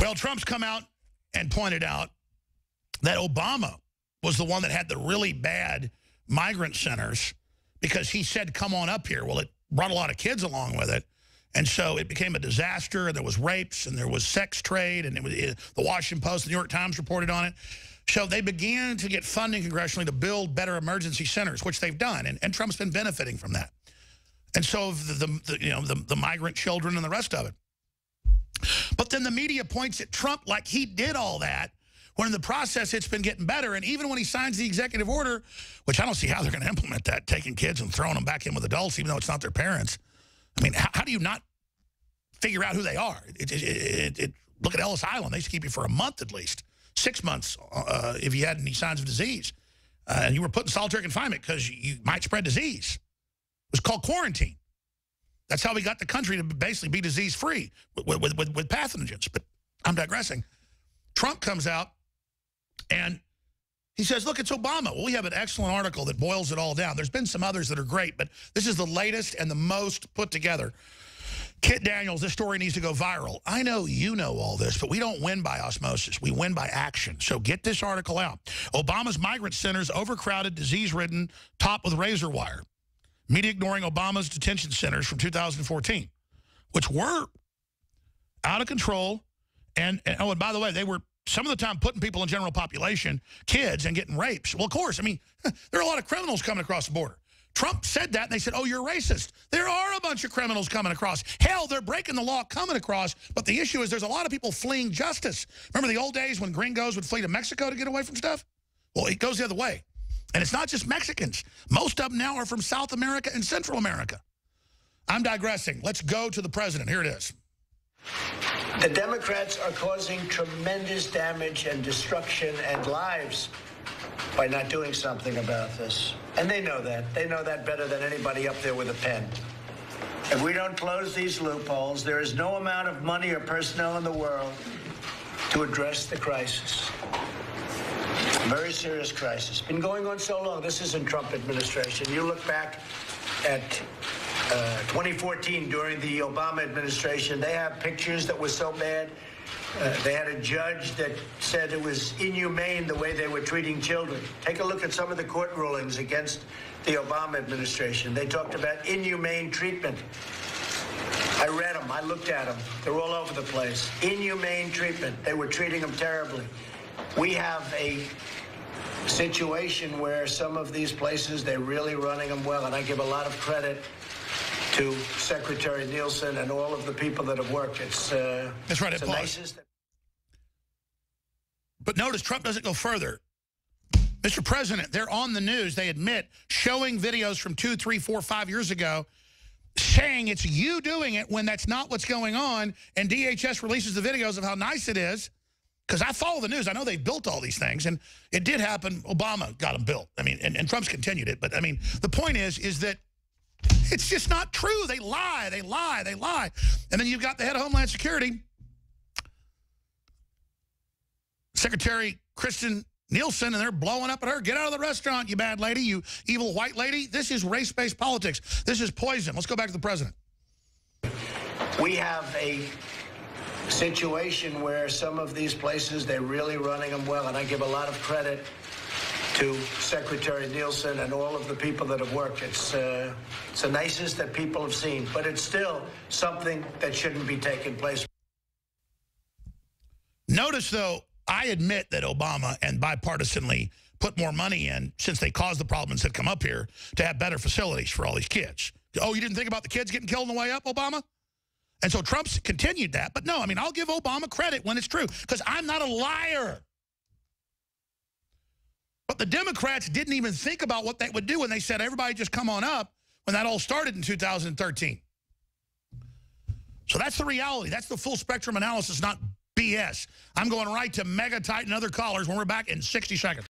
Well, Trump's come out and pointed out that Obama was the one that had the really bad migrant centers because he said, come on up here. Well, it brought a lot of kids along with it. And so it became a disaster. And there was rapes and there was sex trade. And the Washington Post, the New York Times reported on it. So they began to get funding congressionally to build better emergency centers, which they've done. And Trump's been benefiting from that. And so the migrant children and the rest of it. But then the media points at Trump like he did all that, when in the process it's been getting better. And even when he signs the executive order, which I don't see how they're going to implement that, taking kids and throwing them back in with adults, even though it's not their parents. I mean, how do you not figure out who they are? Look at Ellis Island. They used to keep you for a month at least, 6 months if you had any signs of disease. And you were put in solitary confinement because you might spread disease. It was called quarantine. That's how we got the country to basically be disease-free with pathogens. But I'm digressing. Trump comes out and he says, look, it's Obama. Well, we have an excellent article that boils it all down. There's been some others that are great, but this is the latest and the most put together. Kit Daniels, this story needs to go viral. I know you know all this, but we don't win by osmosis. We win by action. So get this article out. Obama's migrant centers overcrowded, disease-ridden, topped with razor wire. Media ignoring Obama's detention centers from 2014, which were out of control. And by the way, they were some of the time putting people in general population, kids, and getting rapes. Well, of course, I mean, there are a lot of criminals coming across the border. Trump said that, and they said, oh, you're racist. There are a bunch of criminals coming across. Hell, they're breaking the law coming across, but the issue is there's a lot of people fleeing justice. Remember the old days when gringos would flee to Mexico to get away from stuff? Well, it goes the other way. And it's not just Mexicans. Most of them now are from South America and Central America. I'm digressing. Let's go to the president. Here it is. The Democrats are causing tremendous damage and destruction and lives by not doing something about this. And they know that. They know that better than anybody up there with a pen. If we don't close these loopholes, there is no amount of money or personnel in the world to address the crisis. Very serious crisis. Been going on so long. This isn't Trump administration. You look back at 2014 during the Obama administration, they have pictures that were so bad. They had a judge that said it was inhumane the way they were treating children. Take a look at some of the court rulings against the Obama administration. They talked about inhumane treatment. I read them. I looked at them. They're all over the place. Inhumane treatment. They were treating them terribly. We have a situation where some of these places, they're really running them well, and I give a lot of credit to Secretary Nielsen and all of the people that have worked. That's right. It's the nicest. But notice Trump doesn't go further. Mr. President, they're on the news, they admit, showing videos from 2, 3, 4, 5 years ago, saying it's you doing it when that's not what's going on, and DHS releases the videos of how nice it is. Because I follow the news. I know they've built all these things, and it did happen. Obama got them built. I mean, and Trump's continued it. But, I mean, the point is that it's just not true. They lie, they lie, they lie. And then you've got the head of Homeland Security, Secretary Kristen Nielsen, and they're blowing up at her. Get out of the restaurant, you bad lady, you evil white lady. This is race-based politics. This is poison. Let's go back to the president. We have a situation where some of these places, they're really running them well, and I give a lot of credit to Secretary Nielsen and all of the people that have worked. It's the nicest that people have seen, but it's still something that shouldn't be taking place. Notice, though, I admit that Obama and bipartisanly put more money in, since they caused the problems that come up here, to have better facilities for all these kids. Oh, you didn't think about the kids getting killed on the way up, Obama? And so Trump's continued that. But no, I mean, I'll give Obama credit when it's true, because I'm not a liar. But the Democrats didn't even think about what they would do when they said, everybody just come on up, when that all started in 2013. So that's the reality. That's the full spectrum analysis, not BS. I'm going right to Mega Tight and other callers when we're back in 60 seconds.